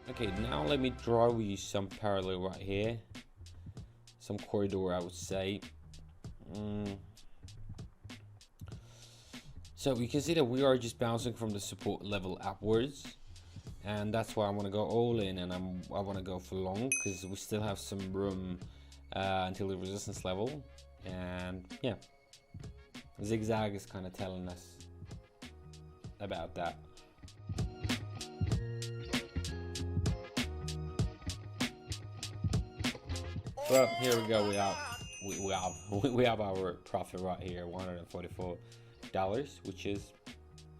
Okay, now let me draw you some parallel right here, some corridor, I would say. So we can see that we are just bouncing from the support level upwards, and that's why I want to go all in, and I want to go for long because we still have some room until the resistance level. And yeah, Zigzag is kind of telling us about that. Well, here we go. We have our profit right here, $144, which is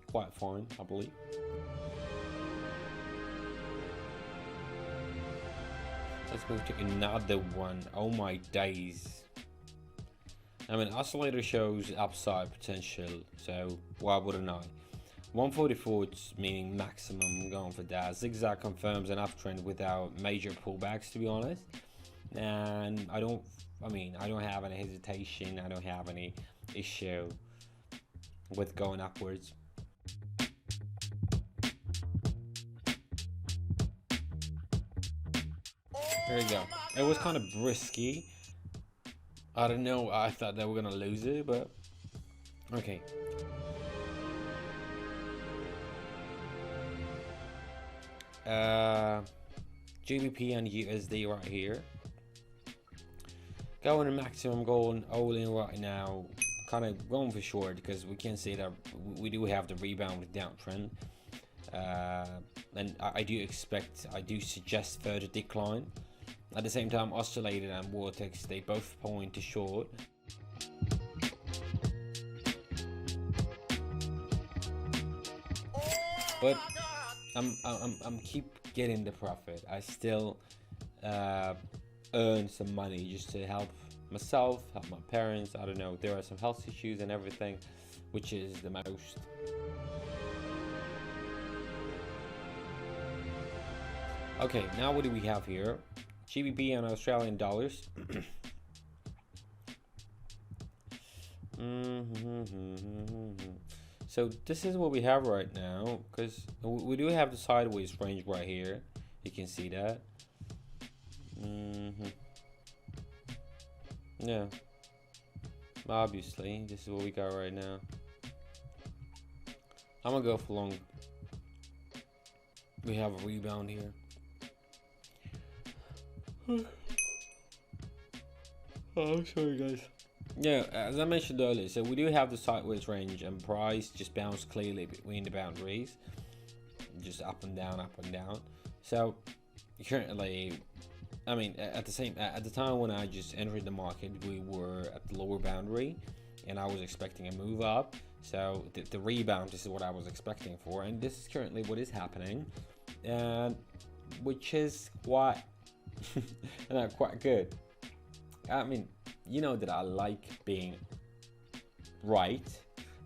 quite fine, I believe. Let's move to another one. Oh my days. I mean, Oscillator shows upside potential, so why wouldn't I? 144 meaning maximum. I'm going for that. Zigzag confirms an uptrend without major pullbacks, to be honest. And I don't have any hesitation. I don't have any issue with going upwards. There you go. It was kind of risky. I don't know. I thought they were gonna lose it, but okay. GBP and USD right here. Going to maximum, going all in right now. Kind of going for short because we can see that we do have the rebound with downtrend. And I do suggest further decline. At the same time, Oscillator and Vortex, they both point to short. But I'm keep getting the profit. I still earn some money just to help myself, help my parents. I don't know, there are some health issues and everything, which is the most. Okay, now what do we have here? GBP and Australian dollars. So this is what we have right now, because we do have the sideways range right here. You can see that. Yeah, obviously this is what we got right now. I'm gonna go for long. We have a rebound here. Oh, sorry guys. Yeah, as I mentioned earlier, so we do have the sideways range, and price just bounced clearly between the boundaries, just up and down, up and down. So currently, I mean, at the time when I just entered the market, we were at the lower boundary, and I was expecting a move up. So the rebound, this is what I was expecting for, and this is currently what is happening, and which is quite quite good. I mean, you know that I like being right,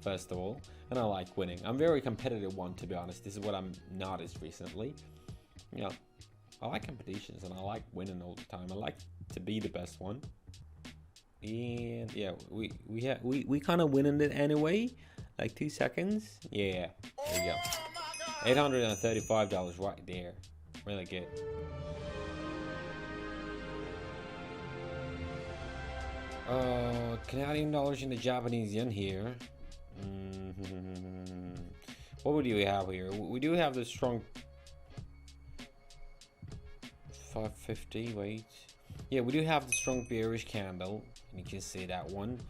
first of all, and I like winning. I'm a very competitive one, to be honest. This is what I'm not as recently. You know, I like competitions and I like winning all the time. I like to be the best one. And yeah, we kind of winning it anyway. Like 2 seconds. Yeah, there you go. $835 right there. Really good. Canadian dollars in the Japanese yen here. What do we have here? We do have the strong 550. Wait, yeah, we do have the strong bearish candle. You can see that one.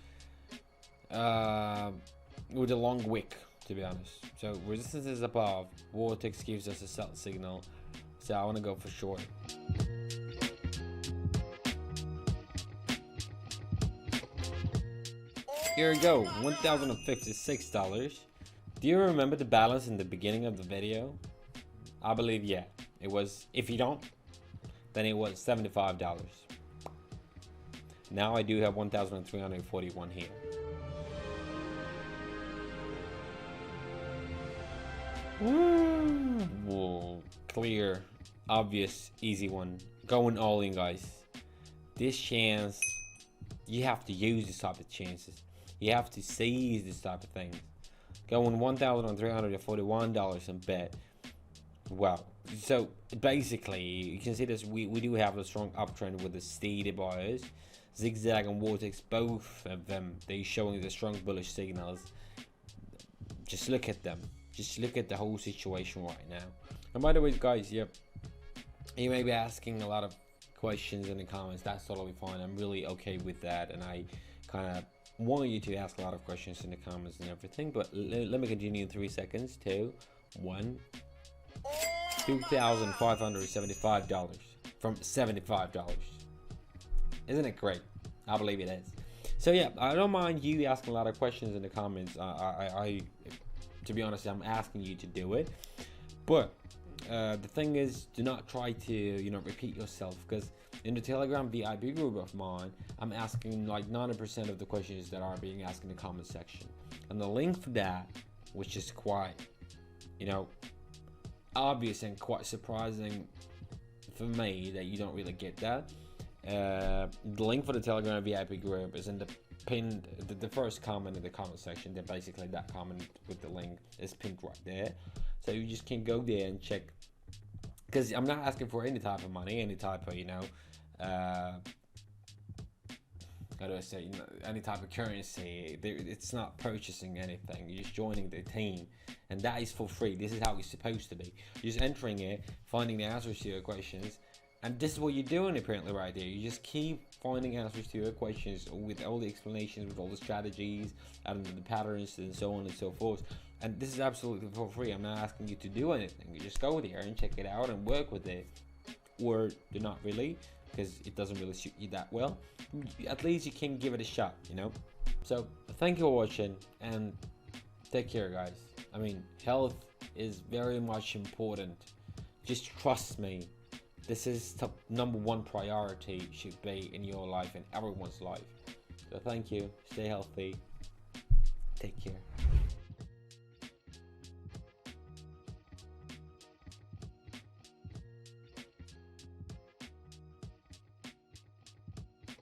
With a long wick, to be honest. So resistance is above. Vortex gives us a sell signal. So I want to go for short. Here we go, $1,056. Do you remember the balance in the beginning of the video? I believe, yeah. It was, if you don't, then it was $75. Now I do have 1,341 here. Whoa, clear, obvious, easy one. Going all in, guys. This chance, you have to use this type of chances. You have to seize this type of things. Going $1,341 and bet. Well, so basically you can see this, we do have a strong uptrend with the steady buyers. Zigzag and Vortex, both of them, they showing the strong bullish signals. Just look at them, just look at the whole situation right now. And by the way guys, yep, you may be asking a lot of questions in the comments. That's totally fine, I'm really okay with that, and I kind of want you to ask a lot of questions in the comments and everything. But let me continue in 3 seconds. 2, 1. $2,575 from $75. Isn't it great? I believe it is. So yeah, I don't mind you asking a lot of questions in the comments. I to be honest, I'm asking you to do it. But the thing is, do not try to, you know, repeat yourself, because in the Telegram VIP group of mine, I'm asking like 90% of the questions that are being asked in the comment section. And the link for that, which is quite, you know, obvious and quite surprising for me that you don't really get that. The link for the Telegram VIP group is in the pinned, the first comment in the comment section. Then basically that comment with the link is pinned right there, so you just can go there and check, because I'm not asking for any type of money, any type of, you know, how do I say, you know, any type of currency. It's not purchasing anything, you're just joining the team, and that is for free. This is how it's supposed to be. You're just entering it, finding the answers to your questions, and this is what you're doing apparently right there. You just keep finding answers to your questions with all the explanations, with all the strategies and the patterns and so on and so forth. And this is absolutely for free. I'm not asking you to do anything. You just go there and check it out and work with it, or do not really, because it doesn't really suit you that well. At least you can give it a shot, you know. So thank you for watching, and take care guys. I mean, health is very much important. Just trust me, this is top #1 priority should be in your life and everyone's life. So thank you, stay healthy, take care.